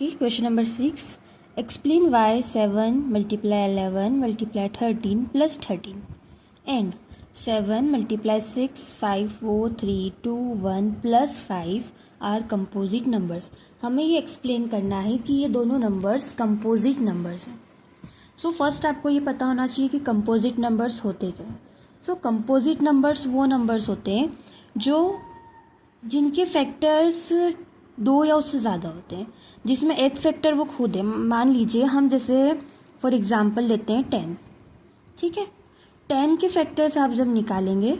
Okay, question number 6. Explain why 7 multiply 11 multiply 13 plus 13 and 7 multiply 6 5 4 3 2 1 plus 5 are composite numbers. हमें ये explain करना है कि ये दोनों नंबर्स कंपोजिट नंबर्स हैं. सो फर्स्ट आपको ये पता होना चाहिए कि कंपोजिट नंबर्स होते क्या हैं. सो कंपोजिट नंबर्स वो नंबर्स होते हैं जो जिनके फैक्टर्स दो या उससे ज़्यादा होते हैं, जिसमें एक फैक्टर वो खुद है. मान लीजिए हम जैसे फॉर एग्जांपल लेते हैं 10. ठीक है, 10 के फैक्टर्स आप जब निकालेंगे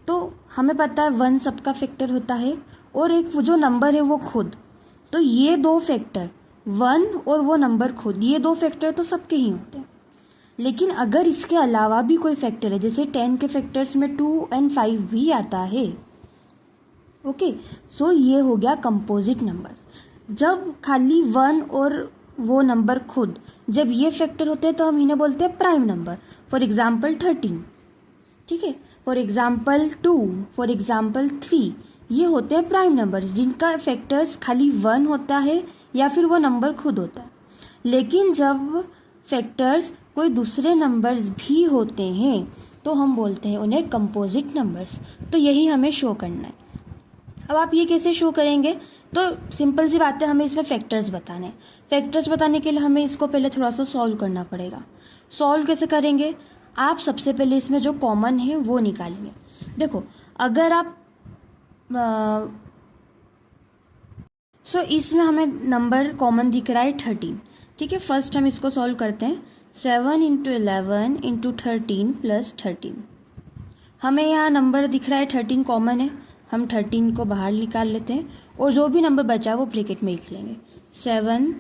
तो हमें पता है 1 सबका फैक्टर होता है और एक वो जो नंबर है वो खुद. तो ये दो फैक्टर 1 और वो नंबर खुद, ये दो फैक्टर तो सबके ही होते हैं. लेकिन अगर इसके अलावा भी कोई फैक्टर है, जैसे 10 के फैक्टर्स में 2 और 5 भी आता है, ओके, सो ये हो गया कंपोजिट नंबर्स. जब खाली 1 और वो नंबर खुद, जब ये फैक्टर होते हैं तो हम इन्हें बोलते हैं प्राइम नंबर. फॉर एग्जाम्पल 13, ठीक है, फॉर एग्जाम्पल 2, फॉर एग्जाम्पल 3, ये होते हैं प्राइम नंबर्स जिनका फैक्टर्स खाली 1 होता है या फिर वो नंबर खुद होता है. लेकिन जब फैक्टर्स कोई दूसरे नंबर्स भी होते हैं तो हम बोलते हैं उन्हें कंपोजिट नंबर्स. तो यही हमें शो करना है. अब आप ये कैसे शो करेंगे, तो सिंपल सी बात है, हमें इसमें फैक्टर्स बताने हैं. फैक्टर्स बताने के लिए हमें इसको पहले थोड़ा सा सॉल्व करना पड़ेगा. सॉल्व कैसे करेंगे, आप सबसे पहले इसमें जो कॉमन है वो निकालेंगे. देखो, अगर आप इसमें हमें नंबर कॉमन दिख रहा है 13. ठीक है, फर्स्ट हम इसको सॉल्व करते हैं. 7 इंटू 11 इंटू 13 प्लस 13. हमें यहाँ नंबर दिख रहा है 13 कॉमन है, हम 13 को बाहर निकाल लेते हैं और जो भी नंबर बचा वो ब्रैकेट में लिख लेंगे. 7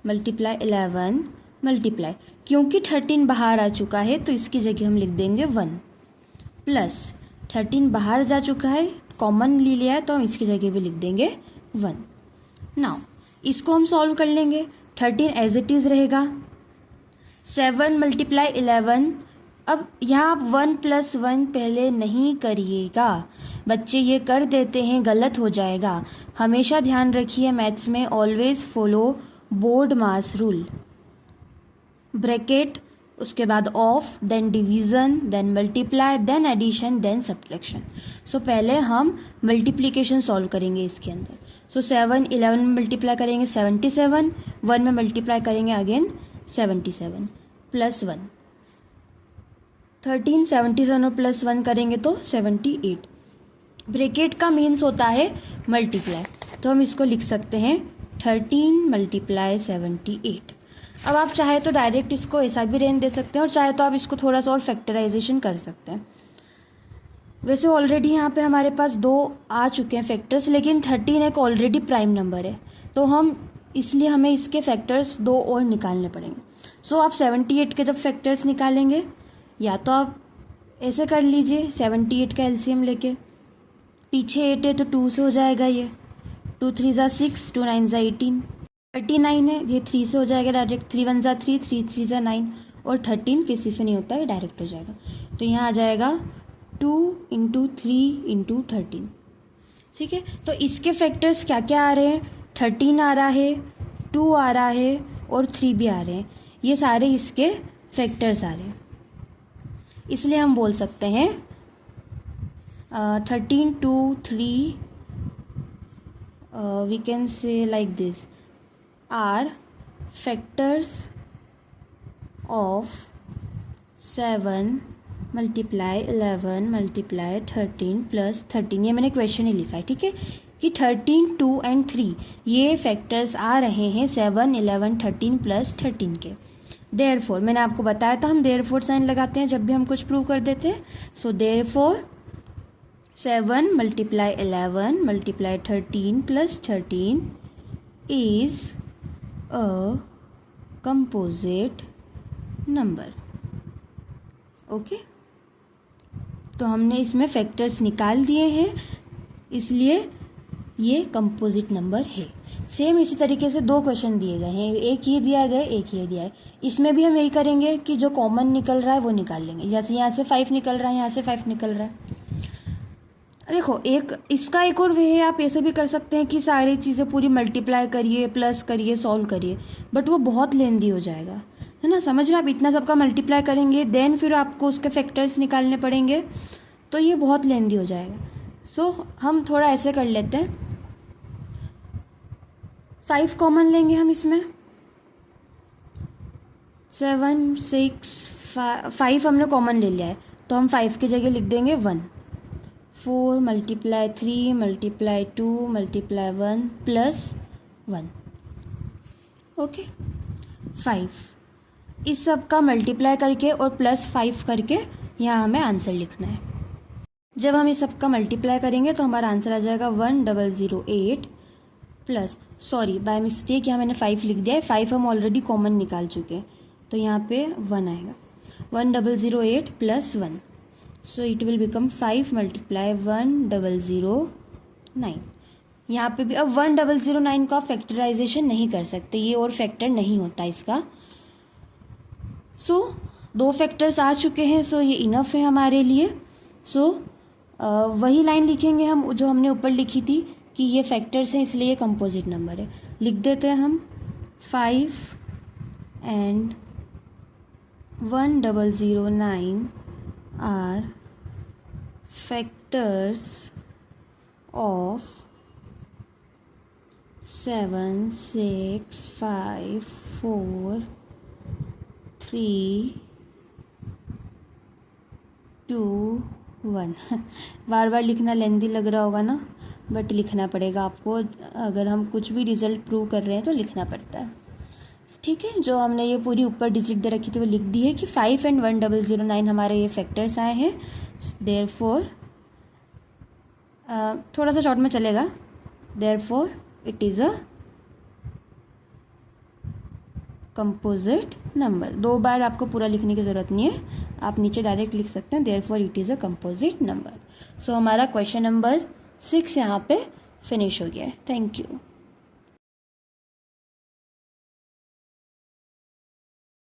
मल्टीप्लाई 11 मल्टीप्लाई, क्योंकि 13 बाहर आ चुका है तो इसकी जगह हम लिख देंगे 1, प्लस 13 बाहर जा चुका है, कॉमन ले लिया है तो हम इसकी जगह भी लिख देंगे 1. नाउ इसको हम सॉल्व कर लेंगे. 13 एज इट इज़ रहेगा. 7 मल्टीप्लाई 11, अब यहाँ आप 1 प्लस 1 पहले नहीं करिएगा, बच्चे ये कर देते हैं, गलत हो जाएगा. हमेशा ध्यान रखिए मैथ्स में always follow BODMAS rule. Bracket, उसके बाद of, then division, then multiply, then addition, then subtraction. So पहले हम मल्टीप्लिकेशन सॉल्व करेंगे इसके अंदर. सो 7 11 में मल्टीप्लाई करेंगे 77, 1 में मल्टीप्लाई करेंगे अगेन 77 प्लस 1. 13 77 और प्लस 1 करेंगे तो 78. ब्रैकेट का मीन्स होता है मल्टीप्लाई, तो हम इसको लिख सकते हैं 13 मल्टीप्लाई 78. अब आप चाहे तो डायरेक्ट इसको ऐसा भी रेंज दे सकते हैं और चाहे तो आप इसको थोड़ा सा और फैक्टराइजेशन कर सकते हैं. वैसे ऑलरेडी यहाँ पे हमारे पास 2 आ चुके हैं फैक्टर्स, लेकिन 13 एक ऑलरेडी प्राइम नंबर है तो हम इसलिए हमें इसके फैक्टर्स 2 और निकालने पड़ेंगे. सो आप 78 के जब फैक्टर्स निकालेंगे, या तो आप ऐसे कर लीजिए 78 का एलसीएम लेके, पीछे 8 है तो 2 से हो जाएगा, ये 2 3 ज़ा 6, 2 9 ज़ा 18, 39 है, ये 3 से हो जाएगा डायरेक्ट, 3 1 ज़ा 3, 3 3 ज़ा 9, और 13 किसी से नहीं होता है, डायरेक्ट हो जाएगा. तो यहाँ आ जाएगा 2 इंटू 3 इंटू 13. ठीक है, तो इसके फैक्टर्स क्या क्या आ रहे हैं, 13 आ रहा है, 2 आ रहा है और 3 भी आ रहे हैं. ये सारे इसके फैक्टर्स आ रहे हैं, इसलिए हम बोल सकते हैं 13 2 3 we can say like this are factors of 7 multiply 11 multiply 13 plus 13. ये मैंने क्वेश्चन ही लिखा है, ठीक है, कि 13 2 एंड 3 ये फैक्टर्स आ रहे हैं 7 11 13 प्लस 13 के. देयरफॉर, मैंने आपको बताया था हम देयरफॉर साइन लगाते हैं जब भी हम कुछ प्रूव कर देते हैं. So therefore 7 multiply 11 multiply 13 plus 13 is a composite number. Okay, तो हमने इसमें फैक्टर्स निकाल दिए हैं, इसलिए ये कंपोजिट नंबर है. सेम इसी तरीके से 2 क्वेश्चन दिए गए हैं, एक ये दिया गया, एक ये दिया है. इसमें भी हम यही करेंगे कि जो कॉमन निकल रहा है वो निकाल लेंगे. जैसे यहाँ से 5 निकल रहा है, यहाँ से 5 निकल रहा है. देखो एक इसका एक और वे है, आप ऐसे भी कर सकते हैं कि सारी चीज़ें पूरी मल्टीप्लाई करिए, प्लस करिए, सॉल्व करिए, बट वो बहुत लेंदी हो जाएगा, है ना। समझ रहे आप, इतना सबका मल्टीप्लाई करेंगे, देन फिर आपको उसके फैक्टर्स निकालने पड़ेंगे, तो ये बहुत लेंदी हो जाएगा। सो हम थोड़ा ऐसे कर लेते हैं, 5 कॉमन लेंगे हम इसमें। 7 6 5 हमने कॉमन ले लिया है, तो हम 5 की जगह लिख देंगे 1। 4 multiply 3 multiply 2 multiply 1 plus 1। Okay, 5 इस सब का मल्टीप्लाई करके और प्लस 5 करके यहाँ हमें आंसर लिखना है। जब हम इस सब का मल्टीप्लाई करेंगे तो हमारा आंसर आ जाएगा 1008 प्लस, सॉरी बाय मिस्टेक यहाँ मैंने 5 लिख दिया है, 5 हम ऑलरेडी कॉमन निकाल चुके हैं, तो यहाँ पे 1 आएगा। 1008 plus 1, so it will become 5 multiply 1009। यहाँ पे भी अब 1009 का फैक्टराइजेशन नहीं कर सकते, ये और फैक्टर नहीं होता इसका। सो 2 फैक्टर्स आ चुके हैं, सो ये इनफ है हमारे लिए। सो वही लाइन लिखेंगे हम जो हमने ऊपर लिखी थी कि ये फैक्टर्स हैं इसलिए ये कंपोजिट नंबर है। लिख देते हैं हम 5 and 1009 are factors of 7 6 5 4 3 2 1। बार बार लिखना लेंदी लग रहा होगा ना, बट लिखना पड़ेगा आपको, अगर हम कुछ भी रिजल्ट प्रूव कर रहे हैं तो लिखना पड़ता है, ठीक है। जो हमने ये पूरी ऊपर डिजिट दे रखी थी वो लिख दी है कि 5 and 1009 हमारे ये फैक्टर्स आए हैं, देयरफॉर थोड़ा सा शॉर्ट में चलेगा, therefore it is a composite number. 2 बार आपको पूरा लिखने की ज़रूरत नहीं है, आप नीचे डायरेक्ट लिख सकते हैं therefore it is a composite number. So हमारा क्वेश्चन नंबर 6 यहाँ पे फिनिश हो गया है। Thank you.